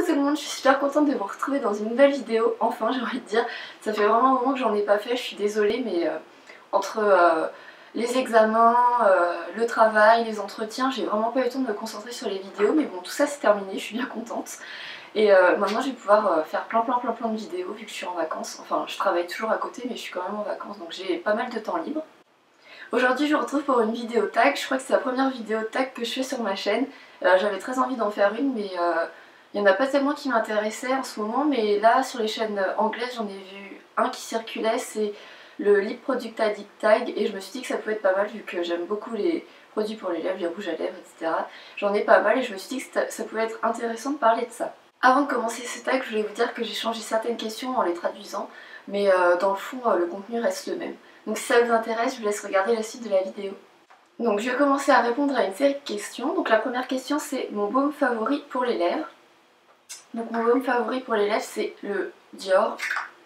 Coucou tout le monde, je suis super contente de vous retrouver dans une nouvelle vidéo, enfin j'ai envie de dire. Ça fait vraiment un moment que j'en ai pas fait, je suis désolée mais entre les examens, le travail, les entretiens, j'ai vraiment pas eu le temps de me concentrer sur les vidéos. Mais bon, tout ça c'est terminé, je suis bien contente. Et maintenant je vais pouvoir faire plein de vidéos vu que je suis en vacances. Enfin je travaille toujours à côté mais je suis quand même en vacances donc j'ai pas mal de temps libre. Aujourd'hui je vous retrouve pour une vidéo tag, je crois que c'est la première vidéo tag que je fais sur ma chaîne. J'avais très envie d'en faire une mais il n'y en a pas tellement qui m'intéressaient en ce moment, mais là sur les chaînes anglaises j'en ai vu un qui circulait, c'est le Lip Product Addict Tag, et je me suis dit que ça pouvait être pas mal vu que j'aime beaucoup les produits pour les lèvres, les rouges à lèvres, etc. J'en ai pas mal et je me suis dit que ça pouvait être intéressant de parler de ça. Avant de commencer ce tag, je voulais vous dire que j'ai changé certaines questions en les traduisant, mais dans le fond le contenu reste le même. Donc si ça vous intéresse, je vous laisse regarder la suite de la vidéo. Donc je vais commencer à répondre à une série de questions. Donc la première question c'est mon baume favori pour les lèvres. Donc mon baume favori pour les lèvres c'est le Dior,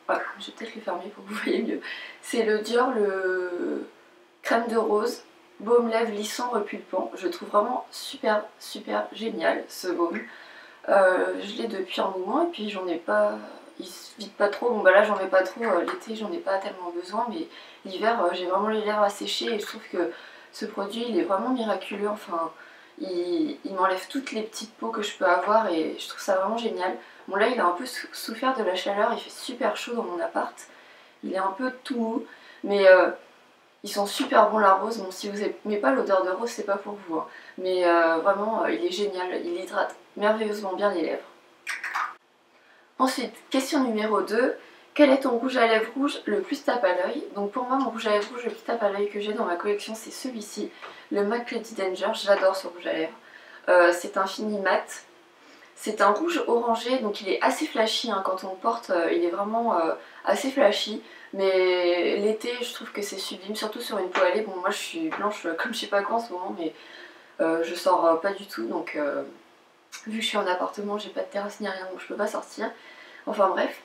voilà, je vais peut-être le fermer pour que vous voyez mieux. C'est le Dior, le crème de rose, baume lèvres lissant repulpant. Je le trouve vraiment super génial ce baume. Je l'ai depuis un moment et puis j'en ai pas, il se vide pas trop. Bon bah là j'en ai pas trop, l'été j'en ai pas tellement besoin, mais l'hiver j'ai vraiment les lèvres asséchées et je trouve que ce produit il est vraiment miraculeux. Enfin il m'enlève toutes les petites peaux que je peux avoir et je trouve ça vraiment génial. Bon là il a un peu souffert de la chaleur, il fait super chaud dans mon appart, il est un peu tout mou, mais ils sont super bons la rose. Bon si vous n'aimez pas l'odeur de rose c'est pas pour vous, hein. Mais vraiment il est génial, il hydrate merveilleusement bien les lèvres. Ensuite, question numéro 2. Quel est ton rouge à lèvres rouge le plus tape à l'œil? Donc pour moi, mon rouge à lèvres rouge le plus tape à l'œil que j'ai dans ma collection, c'est celui-ci, le MAC Lady Danger. J'adore ce rouge à lèvres. C'est un fini mat. C'est un rouge orangé, donc il est assez flashy, hein. Quand on le porte, il est vraiment assez flashy. Mais l'été, je trouve que c'est sublime, surtout sur une peau hâlée. Bon, moi je suis blanche comme je sais pas quoi en ce moment, mais je sors pas du tout, donc vu que je suis en appartement, j'ai pas de terrasse ni rien, donc je peux pas sortir. Enfin bref.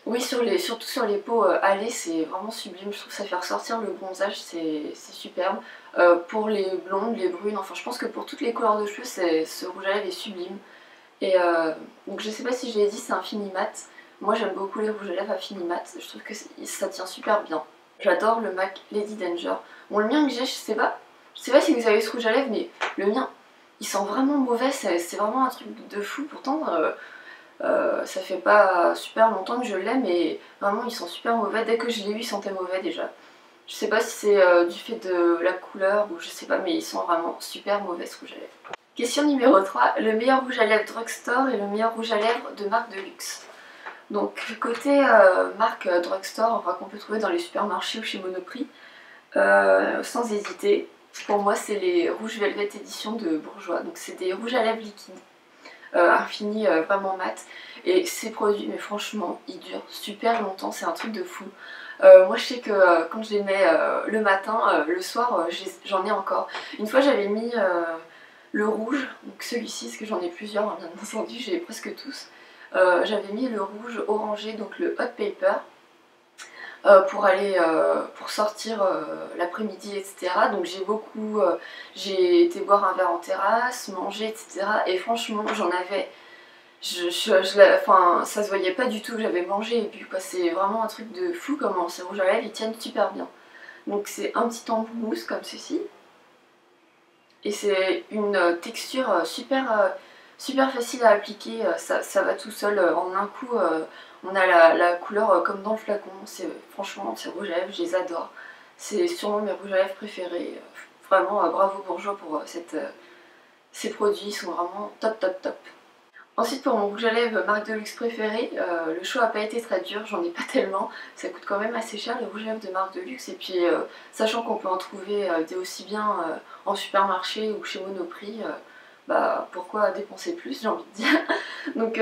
Oui, surtout sur les peaux hâlées, c'est vraiment sublime. Je trouve que ça fait ressortir le bronzage, c'est superbe. Pour les blondes, les brunes, enfin je pense que pour toutes les couleurs de cheveux, ce rouge à lèvres est sublime. Et donc je sais pas si je l'ai dit, c'est un fini mat. Moi j'aime beaucoup les rouges à lèvres à fini mat, je trouve que ça tient super bien. J'adore le MAC Lady Danger. Bon, le mien que j'ai, je sais pas si vous avez ce rouge à lèvres, mais le mien, il sent vraiment mauvais, c'est vraiment un truc de fou. Pourtant, ça fait pas super longtemps que je l'ai, mais vraiment il sent super mauvais. Dès que je l'ai eu, il sentait mauvais déjà. Je sais pas si c'est du fait de la couleur ou je sais pas, mais il sent vraiment super mauvais ce rouge à lèvres. Question numéro 3. Le meilleur rouge à lèvres drugstore et le meilleur rouge à lèvres de marque de luxe. Donc côté marque drugstore, enfin qu'on peut trouver dans les supermarchés ou chez Monoprix, sans hésiter, pour moi c'est les rouges Velvet édition de Bourjois. Donc c'est des rouges à lèvres liquides, infini, vraiment mat. Et ces produits, mais franchement, ils durent super longtemps, c'est un truc de fou. Moi je sais que quand je les mets le matin, le soir, j'en ai encore. Une fois j'avais mis le rouge, donc celui-ci, parce que j'en ai plusieurs, hein, bien entendu, j'ai presque tous. J'avais mis le rouge orangé, donc le Hot Paper, pour sortir l'après-midi, etc. Donc j'ai été boire un verre en terrasse, manger, etc. Et franchement, j'en avais, enfin, ça se voyait pas du tout que j'avais mangé et bu, quoi. C'est vraiment un truc de fou comment ces rouges à lèvres ils tiennent super bien. Donc c'est un petit embout mousse comme ceci. Et c'est une texture super facile à appliquer, ça va tout seul en un coup. On a la couleur comme dans le flacon. Franchement, ces rouges à lèvres, je les adore. C'est sûrement mes rouges à lèvres préférés. Vraiment, bravo Bourjois pour ces produits, ils sont vraiment top. Ensuite, pour mon rouge à lèvres marque de luxe préféré, le choix n'a pas été très dur, j'en ai pas tellement. Ça coûte quand même assez cher les rouges à lèvres de marque de luxe. Et puis, sachant qu'on peut en trouver des aussi bien en supermarché ou chez Monoprix, bah pourquoi dépenser plus, j'ai envie de dire. Donc,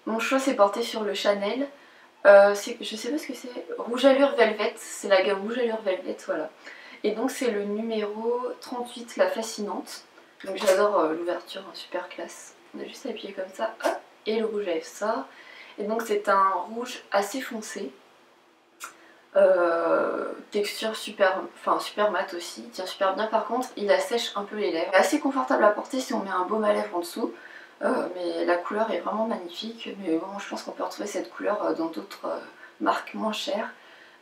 mon choix s'est porté sur le Chanel. Je sais pas ce que c'est, Rouge Allure Velvet, c'est la gamme Rouge Allure Velvet, voilà. Et donc c'est le numéro 38, la fascinante. Donc j'adore l'ouverture, hein, super classe. On a juste à appuyer comme ça, hop, et le rouge à lèvres sort. Et donc c'est un rouge assez foncé, texture super mat aussi, il tient super bien. Par contre il assèche un peu les lèvres, assez confortable à porter si on met un baume à lèvres en dessous. mais la couleur est vraiment magnifique. Mais bon, je pense qu'on peut retrouver cette couleur dans d'autres marques moins chères.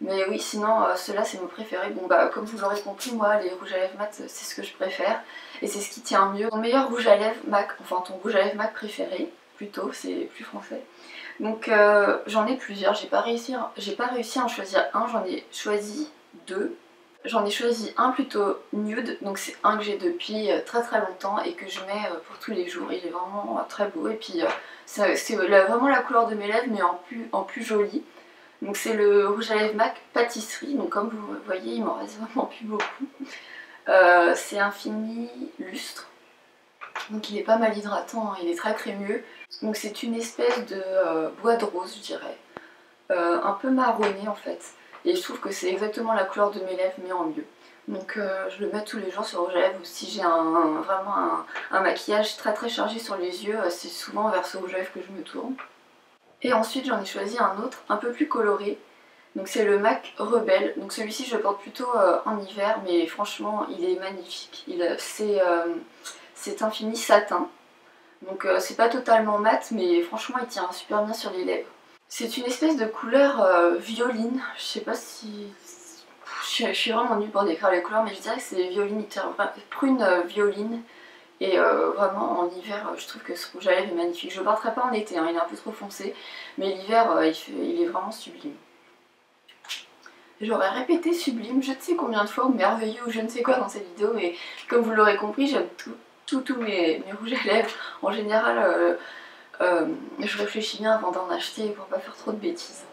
Mais oui, sinon, ceux-là, c'est mon préféré. Bon, bah, comme vous l'aurez compris, moi, les rouges à lèvres mat, c'est ce que je préfère. Et c'est ce qui tient mieux. Mon meilleur rouge à lèvres MAC, enfin ton rouge à lèvres MAC préféré, plutôt, c'est plus français. Donc, j'en ai plusieurs. J'ai pas réussi à en choisir un, j'en ai choisi deux. J'en ai choisi un plutôt nude, donc c'est un que j'ai depuis très très longtemps et que je mets pour tous les jours. Il est vraiment très beau et puis c'est vraiment la couleur de mes lèvres mais en plus joli. Donc c'est le rouge à lèvres MAC pâtisserie, donc comme vous voyez il m'en reste vraiment plus beaucoup. C'est un fini lustre, donc il est pas mal hydratant, hein, il est très crémeux. Donc c'est une espèce de bois de rose je dirais, un peu marronné en fait. Et je trouve que c'est exactement la couleur de mes lèvres mais en mieux. Donc je le mets tous les jours sur le rouge à lèvres ou si j'ai vraiment un maquillage très très chargé sur les yeux, c'est souvent vers ce rouge à lèvres que je me tourne. Et ensuite j'en ai choisi un autre un peu plus coloré. Donc c'est le MAC Rebelle. Donc celui-ci je le porte plutôt en hiver mais franchement il est magnifique. C'est un fini satin. Donc c'est pas totalement mat mais franchement il tient super bien sur les lèvres. C'est une espèce de couleur violine, je sais pas si... Je suis vraiment nulle pour décrire les couleurs mais je dirais que c'est violine, prune violine. Et vraiment en hiver je trouve que ce rouge à lèvres est magnifique. Je le porterai pas en été, hein, il est un peu trop foncé. Mais l'hiver il est vraiment sublime. J'aurais répété sublime je ne sais combien de fois ou merveilleux ou je ne sais quoi dans cette vidéo. Mais comme vous l'aurez compris j'aime tous mes rouges à lèvres. En général je réfléchis bien avant d'en acheter pour pas faire trop de bêtises.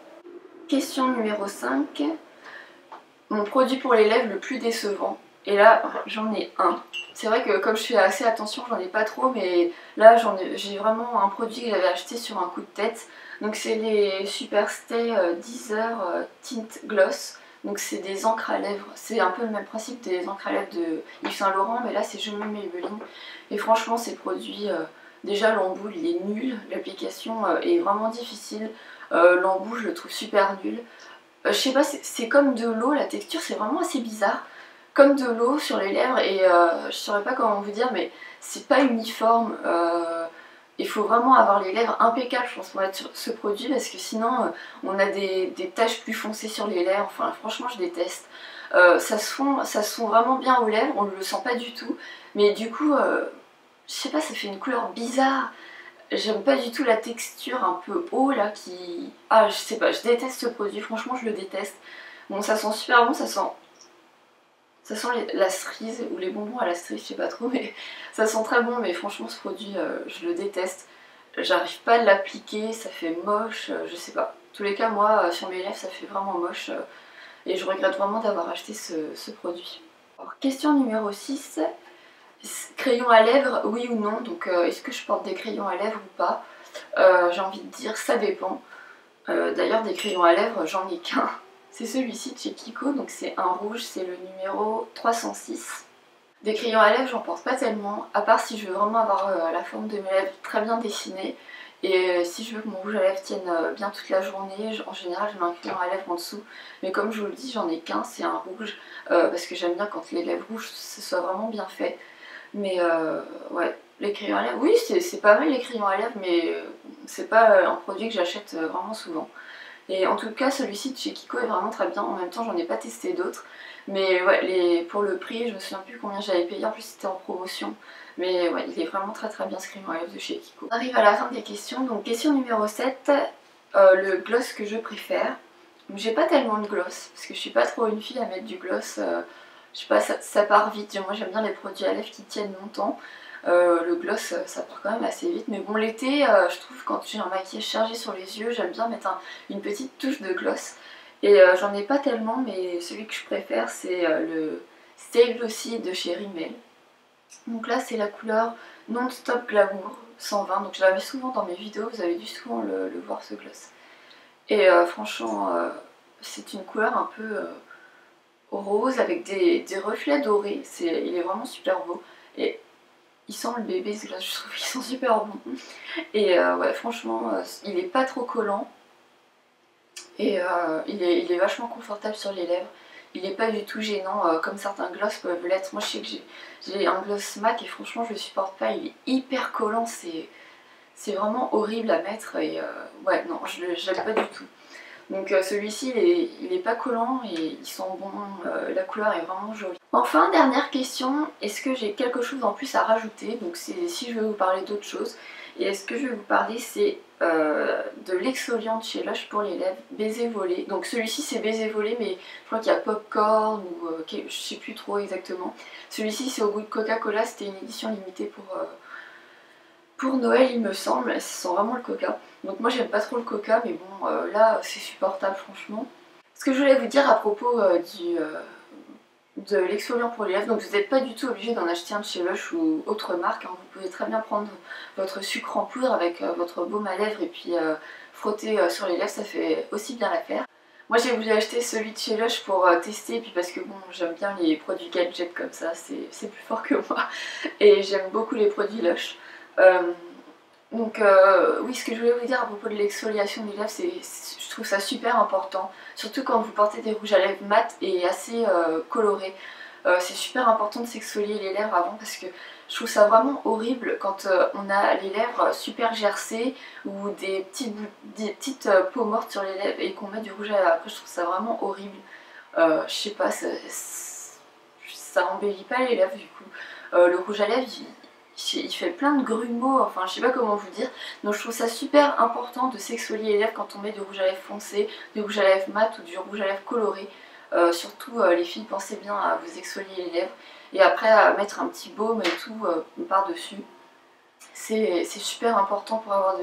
Question numéro 5. Mon produit pour les lèvres le plus décevant. Et là, j'en ai un. C'est vrai que comme je fais assez attention, j'en ai pas trop, mais là j'ai vraiment un produit que j'avais acheté sur un coup de tête. Donc c'est les Superstay Deezer Tint Gloss. Donc c'est des encres à lèvres. C'est un peu le même principe des encres à lèvres de Yves Saint Laurent, mais là c'est Je me Maybelline. Et franchement ces produits, déjà l'embout il est nul, l'application est vraiment difficile. L'embout je le trouve super nul. Je sais pas, c'est comme de l'eau, la texture c'est vraiment assez bizarre. Comme de l'eau sur les lèvres et je saurais pas comment vous dire mais c'est pas uniforme. Il faut vraiment avoir les lèvres impeccables je pense pour mettre sur ce produit parce que sinon on a des taches plus foncées sur les lèvres. Enfin franchement je déteste. Ça se fond vraiment bien aux lèvres, on ne le sent pas du tout. Mais du coup, je sais pas, ça fait une couleur bizarre. J'aime pas du tout la texture un peu eau là qui... Ah je sais pas, je déteste ce produit, franchement je le déteste. Bon ça sent super bon, ça sent la cerise ou les bonbons à la cerise, je sais pas trop, mais ça sent très bon, mais franchement ce produit je le déteste. J'arrive pas à l'appliquer, ça fait moche, je sais pas. En tous les cas moi sur mes lèvres ça fait vraiment moche et je regrette vraiment d'avoir acheté ce produit. Alors, question numéro 6. Crayon à lèvres, oui ou non? Donc est-ce que je porte des crayons à lèvres ou pas? J'ai envie de dire ça dépend. D'ailleurs des crayons à lèvres j'en ai qu'un. C'est celui-ci de chez Kiko, donc c'est un rouge, c'est le numéro 306. Des crayons à lèvres j'en porte pas tellement, à part si je veux vraiment avoir la forme de mes lèvres très bien dessinée. Et si je veux que mon rouge à lèvres tienne bien toute la journée, en général je mets un crayon à lèvres en dessous. Mais comme je vous le dis, j'en ai qu'un, c'est un rouge, parce que j'aime bien quand les lèvres rouges, ce soit vraiment bien fait. Mais ouais, les crayons à lèvres, oui c'est pas mal les crayons à lèvres, mais c'est pas un produit que j'achète vraiment souvent. Et en tout cas celui-ci de chez Kiko est vraiment très bien, en même temps j'en ai pas testé d'autres. Mais ouais, pour le prix, je me souviens plus combien j'avais payé, en plus c'était en promotion. Mais ouais, il est vraiment très très bien ce crayon à lèvres de chez Kiko. On arrive à la fin des questions, donc question numéro 7, le gloss que je préfère. J'ai pas tellement de gloss, parce que je suis pas trop une fille à mettre du gloss, je sais pas, ça part vite. Moi j'aime bien les produits à lèvres qui tiennent longtemps. Le gloss ça part quand même assez vite, mais bon l'été je trouve quand j'ai un maquillage chargé sur les yeux j'aime bien mettre une petite touche de gloss et j'en ai pas tellement mais celui que je préfère c'est le Stay Glossy de chez Rimmel. Donc là c'est la couleur Non-Stop Glamour 120, donc je l'avais souvent dans mes vidéos, vous avez dû souvent le voir ce gloss. Et franchement c'est une couleur un peu rose avec des reflets dorés, il est vraiment super beau. Et il sent le bébé ce gloss, je trouve qu'ils sont super bons. Et ouais franchement il est pas trop collant. Et il est vachement confortable sur les lèvres. Il est pas du tout gênant comme certains gloss peuvent l'être. Moi je sais que j'ai un gloss MAC et franchement je le supporte pas. Il est hyper collant, c'est c'est vraiment horrible à mettre et ouais non, j'aime pas du tout. Donc celui-ci il est pas collant et il sent bon, la couleur est vraiment jolie. Enfin, dernière question, est-ce que j'ai quelque chose en plus à rajouter? Donc c'est si je vais vous parler d'autre chose. Et est-ce que je vais vous parler, c'est de l'exfoliant de chez Lush pour les lèvres, baiser volé. Donc celui-ci c'est baiser volé, mais je crois qu'il y a popcorn ou je sais plus trop exactement. Celui-ci c'est au goût de Coca-Cola, c'était une édition limitée pour Noël il me semble, ça sent vraiment le coca. Donc moi j'aime pas trop le coca, mais bon là c'est supportable franchement. Ce que je voulais vous dire à propos de l'exfoliant pour les lèvres, donc vous n'êtes pas du tout obligé d'en acheter un de chez Lush ou autre marque, hein. Vous pouvez très bien prendre votre sucre en poudre avec votre baume à lèvres et puis frotter sur les lèvres, ça fait aussi bien l'affaire. Moi j'ai voulu acheter celui de chez Lush pour tester, et puis parce que bon j'aime bien les produits gadgets comme ça, c'est plus fort que moi et j'aime beaucoup les produits Lush. Donc oui, ce que je voulais vous dire à propos de l'exfoliation des lèvres, je trouve ça super important, surtout quand vous portez des rouges à lèvres mat et assez colorés. C'est super important de s'exfolier les lèvres avant parce que je trouve ça vraiment horrible quand on a les lèvres super gercées ou des petites peaux mortes sur les lèvres et qu'on met du rouge à lèvres après, je trouve ça vraiment horrible. Je sais pas, ça embellit pas les lèvres du coup. Le rouge à lèvres, il fait plein de grumeaux, enfin je sais pas comment vous dire. Donc je trouve ça super important de s'exfolier les lèvres quand on met du rouge à lèvres foncé, du rouge à lèvres mat ou du rouge à lèvres coloré. Surtout les filles, pensez bien à vous exfolier les lèvres et après à mettre un petit baume et tout par dessus. C'est super important pour avoir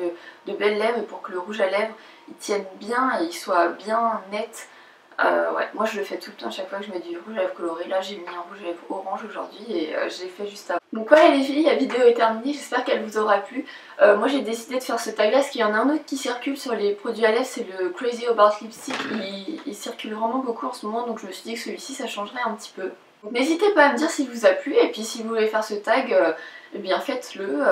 de belles lèvres et pour que le rouge à lèvres il tienne bien et il soit bien net. Ouais, moi je le fais tout le temps à chaque fois que je mets du rouge à lèvres coloré. Là j'ai mis un rouge à lèvres orange aujourd'hui et je l'ai fait juste avant. Donc voilà les filles, la vidéo est terminée, j'espère qu'elle vous aura plu. Moi j'ai décidé de faire ce tag là parce qu'il y en a un autre qui circule sur les produits à lèvres, c'est le Crazy About Lipstick. Il circule vraiment beaucoup en ce moment, donc je me suis dit que celui-ci ça changerait un petit peu. Donc n'hésitez pas à me dire s'il vous a plu et puis si vous voulez faire ce tag, eh bien faites-le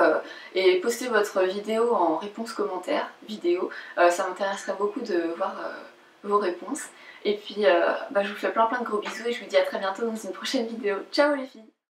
et postez votre vidéo en réponse commentaire vidéo. Ça m'intéresserait beaucoup de voir vos réponses. Et puis je vous fais plein de gros bisous et je vous dis à très bientôt dans une prochaine vidéo. Ciao les filles!